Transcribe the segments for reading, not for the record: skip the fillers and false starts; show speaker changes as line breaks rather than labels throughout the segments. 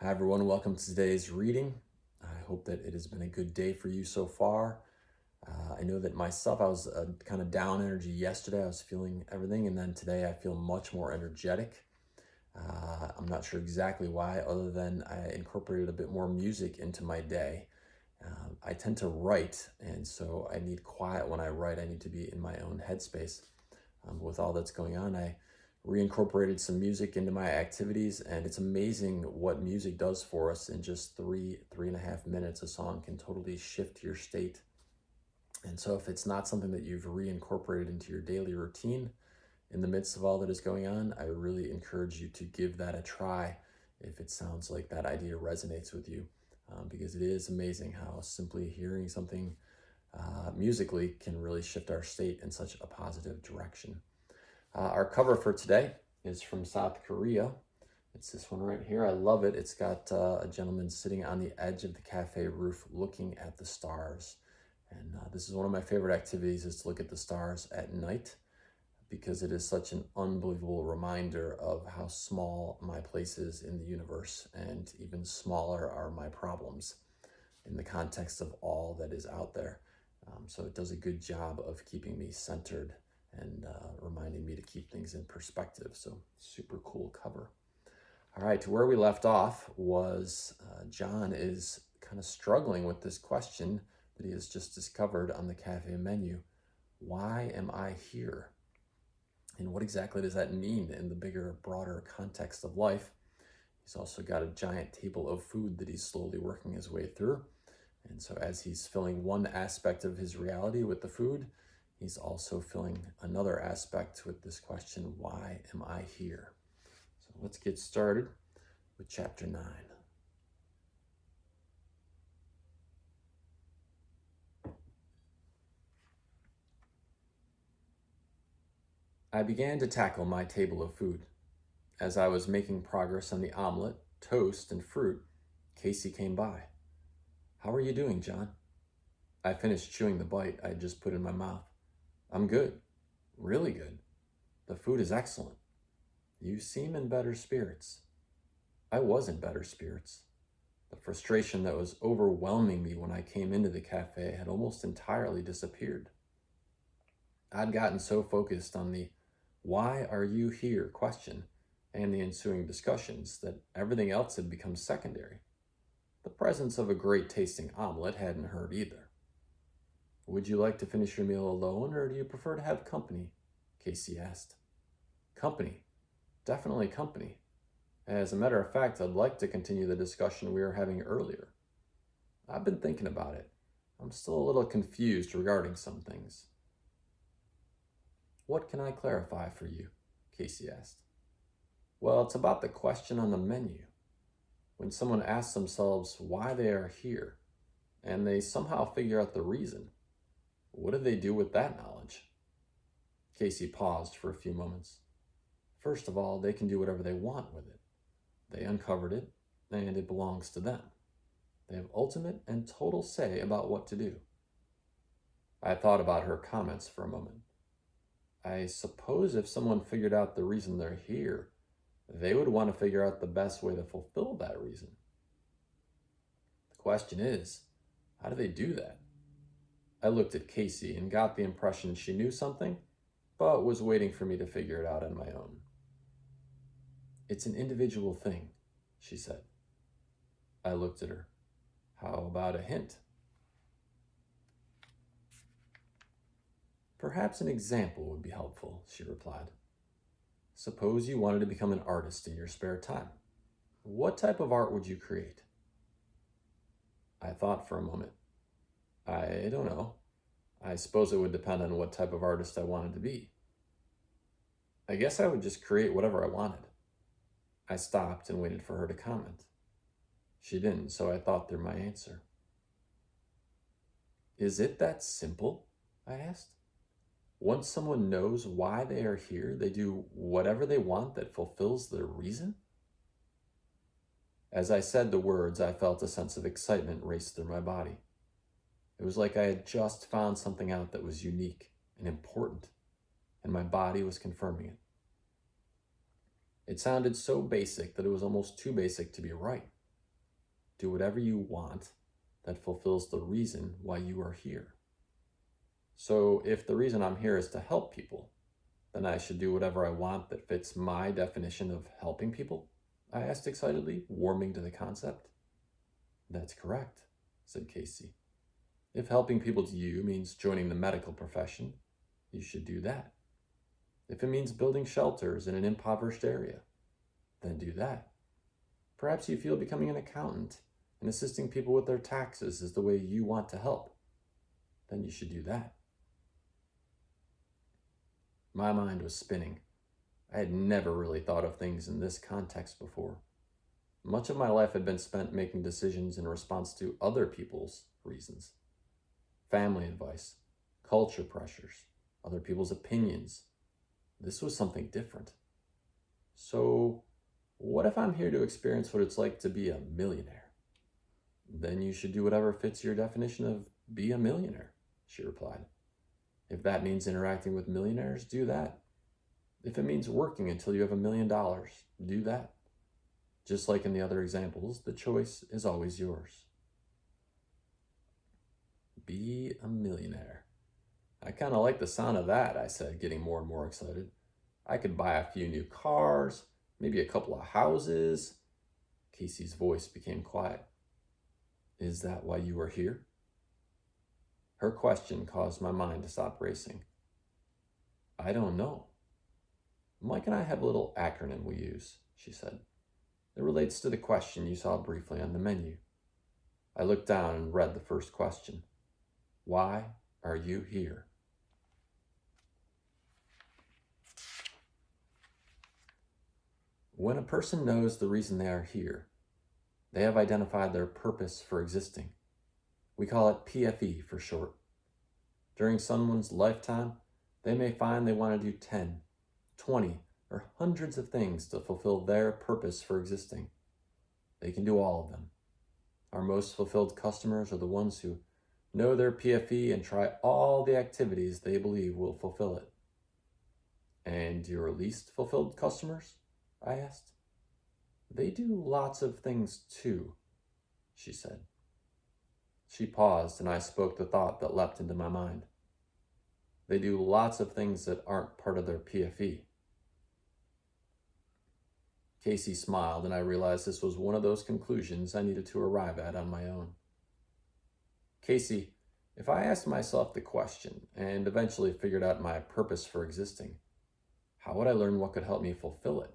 Hi everyone, welcome to today's reading. I hope that it has been a good day for you so far. I know that myself, I was kind of down energy yesterday. I was feeling everything, and then today I feel much more energetic. I'm not sure exactly why, other than I incorporated a bit more music into my day. I tend to write, and so I need quiet when I write. I need to be in my own headspace. With all that's going on, I reincorporated some music into my activities, and it's amazing what music does for us in just three and a half minutes. A song can totally shift your state. And so if it's not something that you've reincorporated into your daily routine in the midst of all that is going on, I really encourage you to give that a try if it sounds like that idea resonates with you, because it is amazing how simply hearing something musically can really shift our state in such a positive direction. Our cover for today is from South Korea. It's this one right here. I love it. It's got a gentleman sitting on the edge of the cafe roof looking at the stars. And this is one of my favorite activities, is to look at the stars at night, because it is such an unbelievable reminder of how small my place is in the universe, and even smaller are my problems in the context of all that is out there. So it does a good job of keeping me centered and reminding me to keep things in perspective. So super cool cover. All right, to where we left off was John is kind of struggling with this question that he has just discovered on the cafe menu. Why am I here? And what exactly does that mean in the bigger, broader context of life? He's also got a giant table of food that he's slowly working his way through. And so as he's filling one aspect of his reality with the food, he's also filling another aspect with this question, why am I here? So let's get started with chapter 9. I began to tackle my table of food. As I was making progress on the omelet, toast, and fruit, Casey came by. How are you doing, John? I finished chewing the bite I had just put in my mouth. I'm good. Really good. The food is excellent. You seem in better spirits. I was in better spirits. The frustration that was overwhelming me when I came into the cafe had almost entirely disappeared. I'd gotten so focused on the "why are you here" question and the ensuing discussions that everything else had become secondary. The presence of a great tasting omelet hadn't hurt either. Would you like to finish your meal alone, or do you prefer to have company? Casey asked. Company. Definitely company. As a matter of fact, I'd like to continue the discussion we were having earlier. I've been thinking about it. I'm still a little confused regarding some things. What can I clarify for you? Casey asked. Well, it's about the question on the menu. When someone asks themselves why they are here, and they somehow figure out the reason, what do they do with that knowledge? Casey paused for a few moments. First of all, they can do whatever they want with it. They uncovered it, and it belongs to them. They have ultimate and total say about what to do. I thought about her comments for a moment. I suppose if someone figured out the reason they're here, they would want to figure out the best way to fulfill that reason. The question is, how do they do that? I looked at Casey and got the impression she knew something, but was waiting for me to figure it out on my own. It's an individual thing, she said. I looked at her. How about a hint? Perhaps an example would be helpful, she replied. Suppose you wanted to become an artist in your spare time. What type of art would you create? I thought for a moment. I don't know. I suppose it would depend on what type of artist I wanted to be. I guess I would just create whatever I wanted. I stopped and waited for her to comment. She didn't, so I thought through my answer. Is it that simple? I asked. Once someone knows why they are here, they do whatever they want that fulfills their reason? As I said the words, I felt a sense of excitement race through my body. It was like I had just found something out that was unique and important, and my body was confirming it. It sounded so basic that it was almost too basic to be right. do whatever you want that fulfills the reason why you are here. So if the reason I'm here is to help people, then I should do whatever I want that fits my definition of helping people? I asked excitedly, warming to the concept. That's correct, said Casey. If helping people to you means joining the medical profession, you should do that. If it means building shelters in an impoverished area, then do that. Perhaps you feel becoming an accountant and assisting people with their taxes is the way you want to help, then you should do that. My mind was spinning. I had never really thought of things in this context before. Much of my life had been spent making decisions in response to other people's reasons. Family advice, culture pressures, other people's opinions. This was something different. So, what if I'm here to experience what it's like to be a millionaire? Then you should do whatever fits your definition of be a millionaire, she replied. If that means interacting with millionaires, do that. If it means working until you have $1 million, do that. Just like in the other examples, the choice is always yours. Be a millionaire. I kind of like the sound of that, I said, getting more and more excited. I could buy a few new cars, maybe a couple of houses. Casey's voice became quiet. Is that why you are here? Her question caused my mind to stop racing. I don't know. Mike and I have a little acronym we use, she said. It relates to the question you saw briefly on the menu. I looked down and read the first question. Why are you here? When a person knows the reason they are here, they have identified their purpose for existing. We call it PFE for short. During someone's lifetime, they may find they want to do 10, 20, or hundreds of things to fulfill their purpose for existing. They can do all of them. Our most fulfilled customers are the ones who know their PFE and try all the activities they believe will fulfill it. And your least fulfilled customers? I asked. They do lots of things too, she said. She paused and I spoke the thought that leapt into my mind. They do lots of things that aren't part of their PFE. Casey smiled and I realized this was one of those conclusions I needed to arrive at on my own. Casey, if I asked myself the question and eventually figured out my purpose for existing, how would I learn what could help me fulfill it?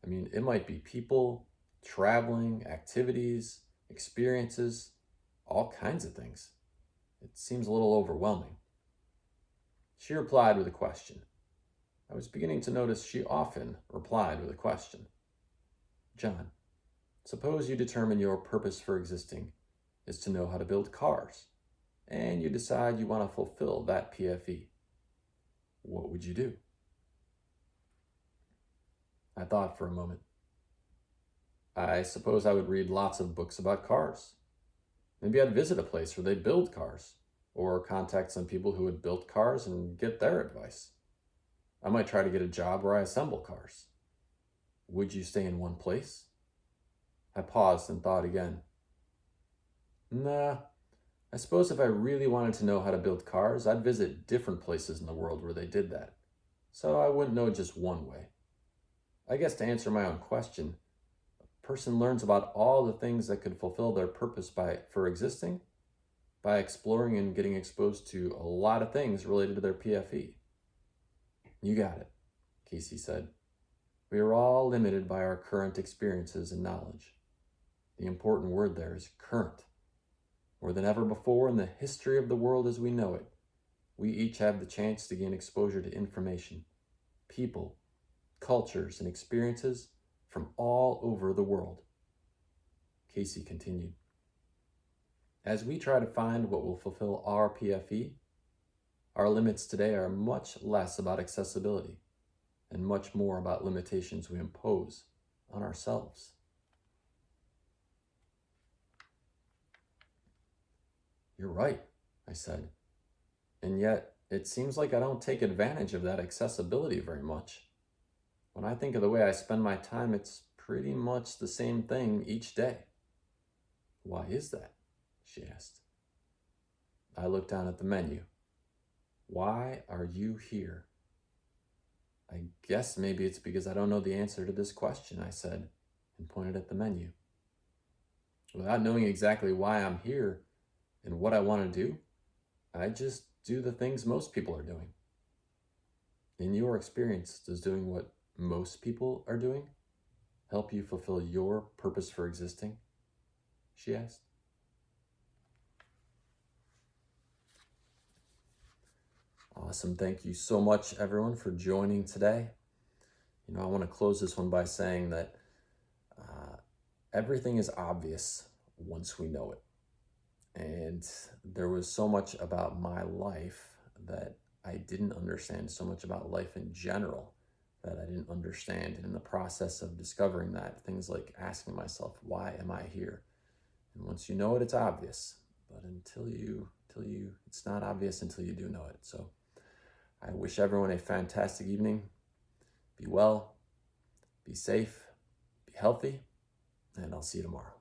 I mean, it might be people, traveling, activities, experiences, all kinds of things. It seems a little overwhelming. She replied with a question. I was beginning to notice she often replied with a question. John, suppose you determine your purpose for existing is to know how to build cars, and you decide you want to fulfill that PFE. What would you do? I thought for a moment. I suppose I would read lots of books about cars. Maybe I'd visit a place where they build cars, or contact some people who had built cars and get their advice. I might try to get a job where I assemble cars. Would you stay in one place? I paused and thought again. Nah, I suppose if I really wanted to know how to build cars, I'd visit different places in the world where they did that. So I wouldn't know just one way. I guess to answer my own question, a person learns about all the things that could fulfill their purpose for existing by exploring and getting exposed to a lot of things related to their PFE. You got it, Casey said. We are all limited by our current experiences and knowledge. The important word there is current. More than ever before in the history of the world as we know it, we each have the chance to gain exposure to information, people, cultures, and experiences from all over the world. Casey continued. As we try to find what will fulfill our PFE, our limits today are much less about accessibility and much more about limitations we impose on ourselves. You're right, I said. And yet, it seems like I don't take advantage of that accessibility very much. When I think of the way I spend my time, it's pretty much the same thing each day. "Why is that?" she asked. I looked down at the menu. "Why are you here?" "I guess maybe it's because I don't know the answer to this question," I said, and pointed at the menu. Without knowing exactly why I'm here and what I want to do, I just do the things most people are doing. In your experience, does doing what most people are doing help you fulfill your purpose for existing? She asked. Awesome. Thank you so much, everyone, for joining today. I want to close this one by saying that everything is obvious once we know it. And there was so much about my life that I didn't understand, so much about life in general that I didn't understand. And in the process of discovering that, things like asking myself, why am I here? And once you know it, it's obvious. But it's not obvious until you do know it. So I wish everyone a fantastic evening. Be well, be safe, be healthy, and I'll see you tomorrow.